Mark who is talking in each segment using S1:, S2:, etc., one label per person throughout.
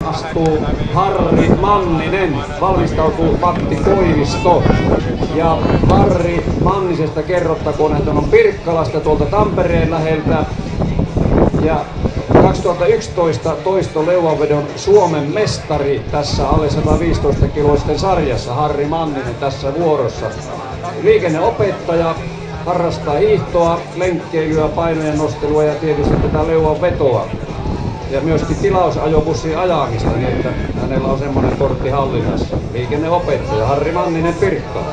S1: astuu Harri Manninen, valmistautuu Matti Koivisto. Ja Harri Mannisesta kerrottakoon, että on Pirkkalasta tuolta Tampereen läheltä. Ja 2011 toisto leuanvedon Suomen mestari tässä alle 115 kiloisten sarjassa, Harri Manninen tässä vuorossa. Liikenneopettaja, harrastaa hiihtoa, lenkkeilyä, painojen nostelua ja tietysti tätä leuanvetoa. Ja myöskin tilausajobussin ajamista, niin että hänellä on semmoinen kortti hallinnassa. Liikenneopettaja Harri Manninen Pirkkala.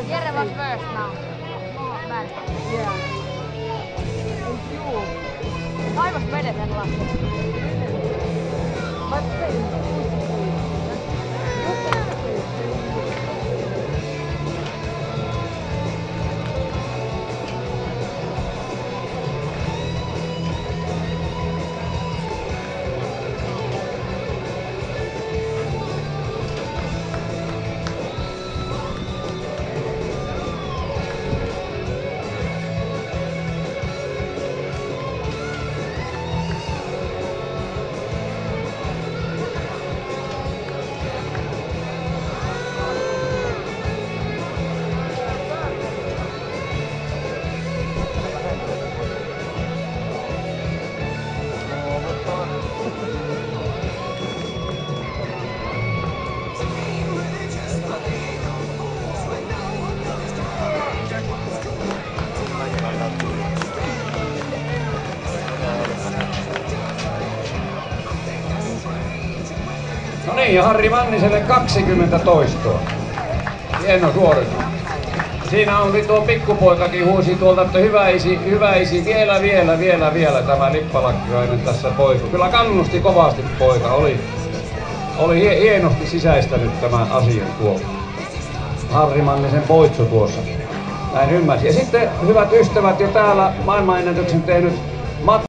S2: Jere was first now. Back. Yeah. And you? I was better than last year. But
S1: no niin, ja Harri Manniselle 20 toistoa. Hieno suoritus. Siinä on tuo pikkupoikakin huusi tuolta, että hyvä isi, vielä tämä Lippalakkilainen tässä poika. Kyllä kannusti kovasti poika, oli hienosti sisäistänyt tämän asian tuo Harri Mannisen poitsu tuossa. Näin ymmärsin. Ja sitten hyvät ystävät, jo täällä maailmanennätyksen tehnyt Matti